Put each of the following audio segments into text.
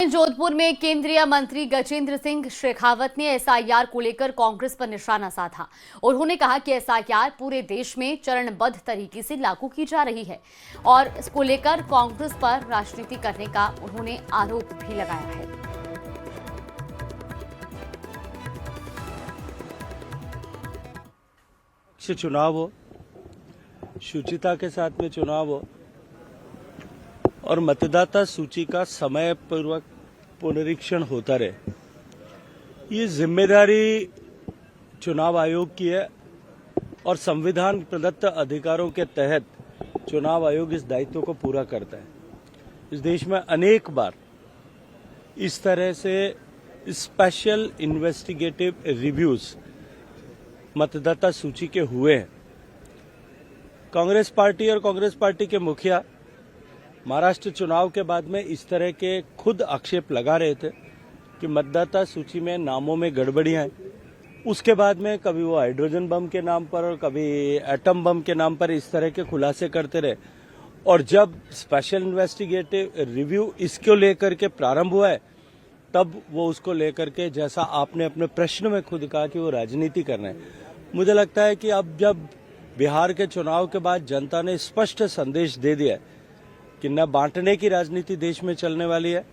जोधपुर में केंद्रीय मंत्री गजेंद्र सिंह शेखावत ने एसआईआर को लेकर कांग्रेस पर निशाना साधा। उन्होंने कहा कि एसआईआर पूरे देश में चरणबद्ध तरीके से लागू की जा रही है और इसको लेकर कांग्रेस पर राजनीति करने का उन्होंने आरोप भी लगाया है। चुनाव हो, शुचिता के साथ में चुनाव हो और मतदाता सूची का समय पूर्वक पुनरीक्षण होता रहे, ये जिम्मेदारी चुनाव आयोग की है और संविधान प्रदत्त अधिकारों के तहत चुनाव आयोग इस दायित्व को पूरा करता है। इस देश में अनेक बार इस तरह से स्पेशल इन्वेस्टिगेटिव रिव्यूज मतदाता सूची के हुए हैं। कांग्रेस पार्टी और कांग्रेस पार्टी के मुखिया महाराष्ट्र चुनाव के बाद में इस तरह के खुद आक्षेप लगा रहे थे कि मतदाता सूची में नामों में गड़बड़ियां हैं। उसके बाद में कभी वो हाइड्रोजन बम के नाम पर और कभी एटम बम के नाम पर इस तरह के खुलासे करते रहे। और जब स्पेशल इन्वेस्टिगेटिव रिव्यू इसको लेकर के प्रारंभ हुआ है, तब वो उसको लेकर के, जैसा आपने अपने प्रश्न में खुद कहा कि वो राजनीति कर रहे हैं। मुझे लगता है कि अब जब बिहार के चुनाव के बाद जनता ने स्पष्ट संदेश दे दिया है कि न बांटने की राजनीति देश में चलने वाली है,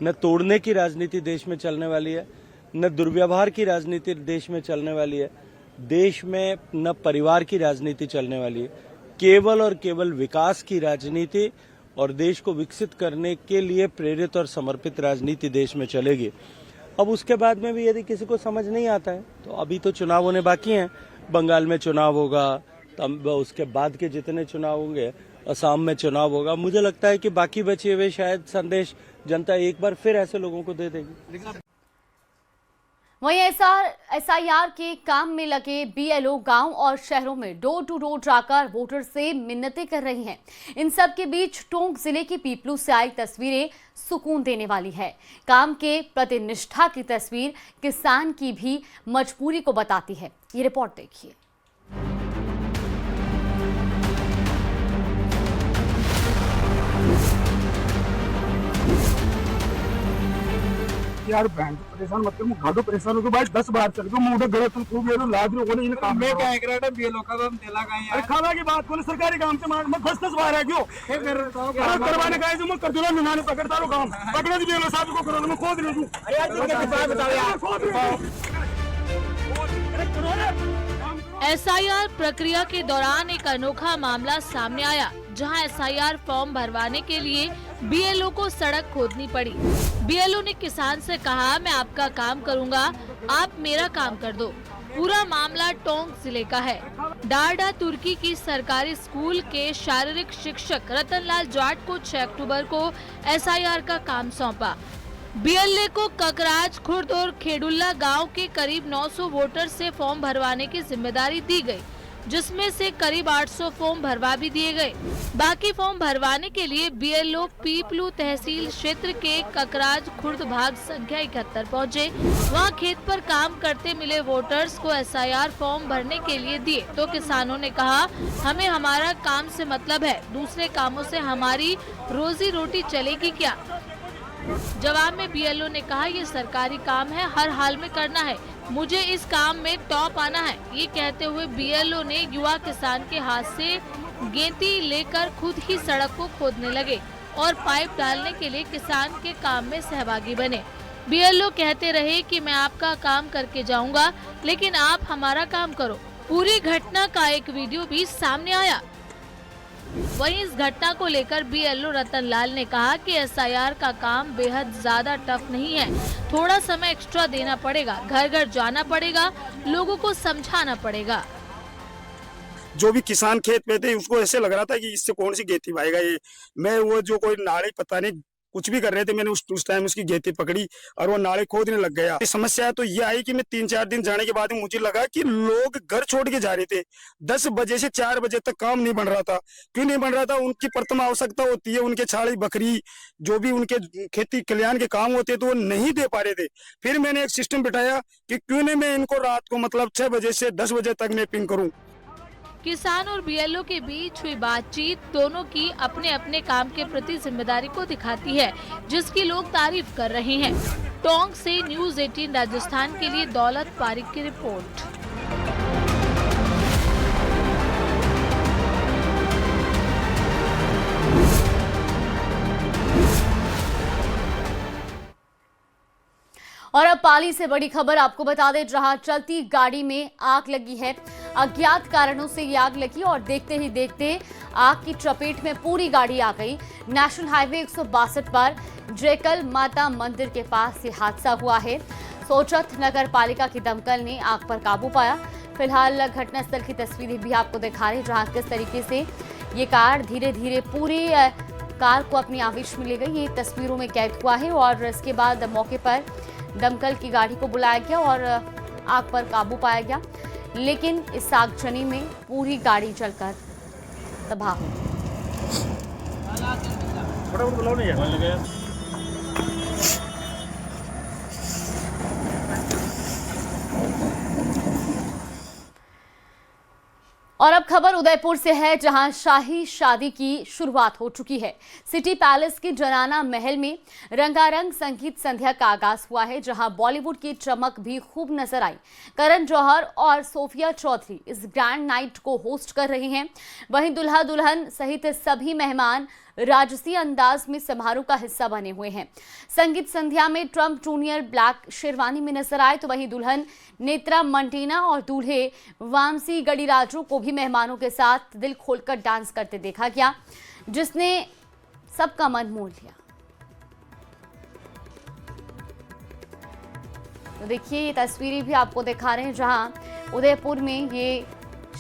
न तोड़ने की राजनीति देश में चलने वाली है, न दुर्व्यवहार की राजनीति देश में चलने वाली है, देश में न परिवार की राजनीति चलने वाली है, केवल और केवल विकास की राजनीति और देश को विकसित करने के लिए प्रेरित और समर्पित राजनीति देश में चलेगी। अब उसके बाद में भी यदि किसी को समझ नहीं आता है तो अभी तो चुनाव होने बाकी हैं। बंगाल में चुनाव होगा, तब उसके बाद के जितने चुनाव होंगे, असम में चुनाव होगा। मुझे लगता है कि बाकी बचे हुए शायद संदेश जनता एक बार फिर ऐसे लोगों को दे देगी। वहीं एसआईआर के काम में लगे बीएलओ गांव और शहरों में डोर टू डोर जाकर वोटर से मिन्नतें कर रही हैं। इन सब के बीच टोंक जिले की पीपलू से आई तस्वीरें सुकून देने वाली है। काम के प्रति निष्ठा की तस्वीर किसान की भी मजबूरी को बताती है। ये रिपोर्ट देखिए। यार बैंक परेशान मत कर, मैं गाड़ो परेशान हो गया भाई। 10 बार चल गया मुझे गलत तुम खूब ये लाद रहे हो इन काम में क्या है करा बीएलओ का हम दिला गए यार। खाना की बात कोने सरकारी काम से मैं 10 बार है क्यों करवाने का है जो मैं कर दूंगा। निनाने पकड़ता लो काम पकड़ो जी बीएलओ साहब को करो, मैं खोद ले दूं यार। बताओ यार एसआईआर प्रक्रिया के दौरान एक अनोखा मामला सामने आया, जहां एसआईआर फॉर्म भरवाने के लिए बीएलओ को सड़क खोदनी पड़ी। बीएलओ ने किसान से कहा, मैं आपका काम करूंगा, आप मेरा काम कर दो। पूरा मामला टोंक जिले का है। डारडा तुर्की की सरकारी स्कूल के शारीरिक शिक्षक रतनलाल जाट को 6 अक्टूबर को एसआईआर का काम सौंपा। बीएलए को ककराज, खुर्द और खेडुल्ला गांव के करीब 900 वोटर से फॉर्म भरवाने की जिम्मेदारी दी गई, जिसमें से करीब 800 फॉर्म भरवा भी दिए गए। बाकी फॉर्म भरवाने के लिए बीएलओ पीपलू तहसील क्षेत्र के ककराज खुर्द भाग संख्या 71 पहुंचे। वहां खेत पर काम करते मिले वोटर्स को एसआईआर फॉर्म भरने के लिए दिए तो किसानों ने कहा, हमें हमारा काम से मतलब है, दूसरे कामों से हमारी रोजी रोटी चलेगी क्या। जवाब में बीएलओ ने कहा, ये सरकारी काम है, हर हाल में करना है, मुझे इस काम में टॉप आना है। ये कहते हुए बीएलओ ने युवा किसान के हाथ से गेंती लेकर खुद ही सड़क को खोदने लगे और पाइप डालने के लिए किसान के काम में सहभागी बने। बीएलओ कहते रहे कि मैं आपका काम करके जाऊंगा, लेकिन आप हमारा काम करो। पूरी घटना का एक वीडियो भी सामने आया। वहीं इस घटना को लेकर बीएलओ रतनलाल ने कहा कि एसआईआर का काम बेहद ज्यादा टफ नहीं है, थोड़ा समय एक्स्ट्रा देना पड़ेगा, घर घर जाना पड़ेगा, लोगों को समझाना पड़ेगा। जो भी किसान खेत पे थे उसको ऐसे लग रहा था कि इससे कौन सी गेती भाएगा ये। मैं वो जो कोई नाड़ी पता नहीं कुछ भी कर रहे थे, मैंने उस टाइम उसकी गेती पकड़ी और वो नाले खोदने लग गया। समस्या तो ये आई कि मैं 3-4 दिन जाने के बाद मुझे लगा कि लोग घर छोड़ के जा रहे थे। 10 बजे से 4 बजे तक काम नहीं बन रहा था। क्यों नहीं बन रहा था? उनकी प्रथम आवश्यकता होती है, उनके छाड़ी बकरी जो भी उनके खेती कल्याण के काम होते तो वो नहीं दे पा रहे थे। फिर मैंने एक सिस्टम बिठाया कि क्यों नहीं मैं इनको रात को मतलब 6 बजे से 10 बजे तक मैं पिंग करूँ। किसान और बीएलओ के बीच हुई बातचीत दोनों की अपने अपने काम के प्रति जिम्मेदारी को दिखाती है, जिसकी लोग तारीफ कर रहे हैं। टोंक से न्यूज़ 18 राजस्थान के लिए दौलत पारिक की रिपोर्ट। और अब पाली से बड़ी खबर आपको बता दें, जहां चलती गाड़ी में आग लगी है। अज्ञात कारणों से ये आग लगी और देखते ही देखते आग की चपेट में पूरी गाड़ी आ गई। नेशनल हाईवे 162 पर जयकल माता मंदिर के पास ये हादसा हुआ है। सोचत नगर पालिका की दमकल ने आग पर काबू पाया। फिलहाल घटनास्थल की तस्वीरें भी आपको दिखा रहे हैं, जहां किस तरीके से ये कार धीरे धीरे पूरी कार को अपनी आवेश में ले गई। ये तस्वीरों में कैद हुआ है और इसके बाद मौके पर दमकल की गाड़ी को बुलाया गया और आग पर काबू पाया गया, लेकिन इस आगजनी में पूरी गाड़ी जलकर तबाह हो गई। और अब खबर उदयपुर से है, जहां शाही शादी की शुरुआत हो चुकी है। सिटी पैलेस के जनाना महल में रंगारंग संगीत संध्या का आगाज हुआ है, जहां बॉलीवुड की चमक भी खूब नजर आई। करण जौहर और सोफिया चौधरी इस ग्रैंड नाइट को होस्ट कर रहे हैं। वहीं दुल्हा दुल्हन सहित सभी मेहमान राजसी अंदाज में समारोह का हिस्सा बने हुए हैं। संगीत संध्या में ट्रम्प जूनियर ब्लैक शेरवानी में नजर आए, तो वहीं दुल्हन नेत्रा मंटीना और दूल्हे वामसी गड़ीराजू को भी मेहमानों के साथ दिल खोलकर डांस करते देखा गया, जिसने सबका मन मोह लिया। तो देखिए, ये तस्वीरें भी आपको दिखा रहे हैं, जहां उदयपुर में ये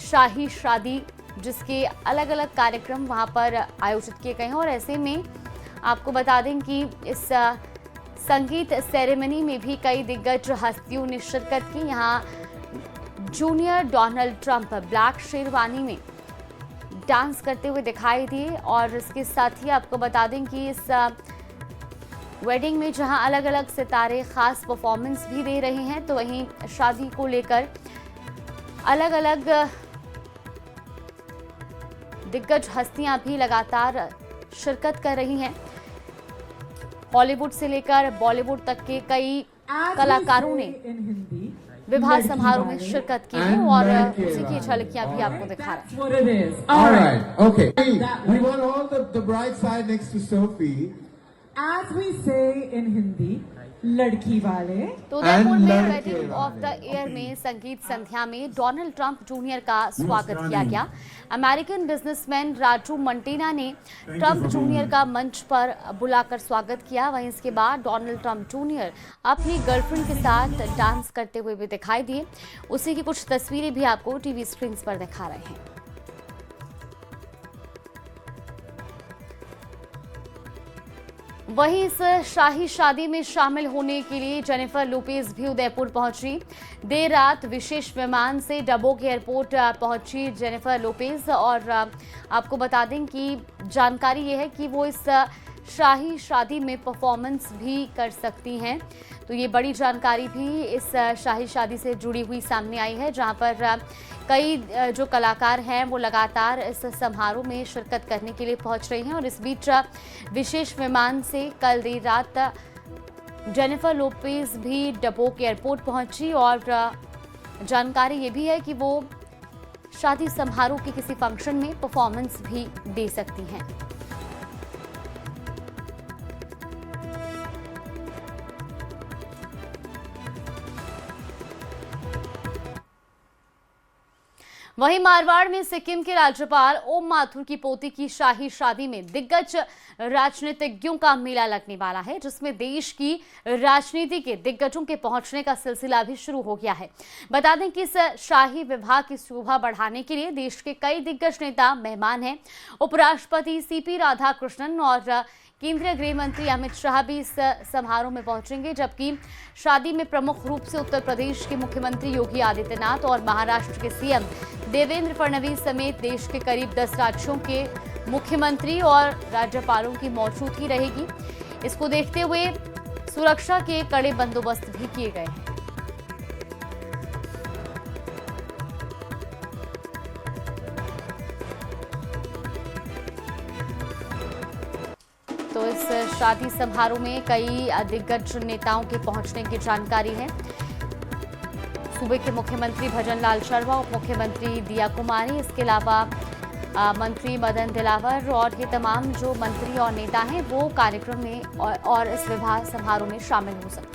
शाही शादी जिसके अलग अलग कार्यक्रम वहां पर आयोजित किए गए हैं। और ऐसे में आपको बता दें कि इस संगीत सेरेमनी में भी कई दिग्गज हस्तियों ने शिरकत की। यहाँ junior Donald Trump black sherwani में डांस करते हुए दिखाई दिए। और इसके साथ ही आपको बता दें कि इस वेडिंग में जहां अलग अलग सितारे खास परफॉर्मेंस भी दे रहे हैं, तो वहीं शादी को लेकर अलग अलग दिग्गज हस्तियां भी लगातार शिरकत कर रही हैं। हॉलीवुड से लेकर बॉलीवुड तक के कई कलाकारों ने विवाह समारोह में शिरकत की है और उसी की झलकियां भी आपको दिखा रहे हैं। लड़की वाले तो उदयपुर में वेडिंग ऑफ द ईयर में संगीत संध्या में डोनाल्ड ट्रंप जूनियर का स्वागत किया गया। अमेरिकन बिजनेसमैन राजू मंटीना ने ट्रंप जूनियर का मंच पर बुलाकर स्वागत किया। वहीं इसके बाद डोनाल्ड ट्रंप जूनियर अपनी गर्लफ्रेंड के साथ डांस करते हुए भी दिखाई दिए। उसी की कुछ तस्वीरें भी आपको टीवी स्क्रीन पर दिखा रहे हैं। वहीं इस शाही शादी में शामिल होने के लिए जेनिफर लोपेज भी उदयपुर पहुंची। देर रात विशेष विमान से डबोक एयरपोर्ट पहुंची जेनिफर लोपेज। और आपको बता दें कि जानकारी ये है कि वो इस शाही शादी में परफॉर्मेंस भी कर सकती हैं। तो ये बड़ी जानकारी भी इस शाही शादी से जुड़ी हुई सामने आई है, जहां पर कई जो कलाकार हैं वो लगातार इस समारोह में शिरकत करने के लिए पहुंच रही हैं। और इस बीच विशेष विमान से कल देर रात जेनिफर लोपेज भी डबोक एयरपोर्ट पहुंची। और जानकारी ये भी है कि वो शादी समारोह के किसी फंक्शन में परफॉर्मेंस भी दे सकती हैं। वहीं मारवाड़ में सिक्किम के राज्यपाल ओम माथुर की पोती की शाही शादी में दिग्गज राजनीतिज्ञों का मेला लगने वाला है, जिसमें देश की राजनीति के दिग्गजों के पहुंचने का सिलसिला भी शुरू हो गया है। बता दें कि इस शाही विवाह की शोभा बढ़ाने के लिए देश के कई दिग्गज नेता मेहमान हैं। उपराष्ट्रपति सीपी राधाकृष्णन और केंद्रीय गृह मंत्री अमित शाह भी इस समारोह में पहुंचेंगे, जबकि शादी में प्रमुख रूप से उत्तर प्रदेश के मुख्यमंत्री योगी आदित्यनाथ और महाराष्ट्र के सीएम देवेंद्र फडणवीस समेत देश के करीब 10 राज्यों के मुख्यमंत्री और राज्यपालों की मौजूदगी रहेगी। इसको देखते हुए सुरक्षा के कड़े बंदोबस्त भी किए गए हैं। इस शादी समारोह में कई दिग्गज नेताओं के पहुंचने की जानकारी है। सूबे के मुख्यमंत्री भजन लाल शर्मा, उप मुख्यमंत्री दिया कुमारी, इसके अलावा मंत्री मदन दिलावर और ये तमाम जो मंत्री और नेता हैं वो कार्यक्रम में और इस विवाह समारोह में शामिल हो सकते हैं।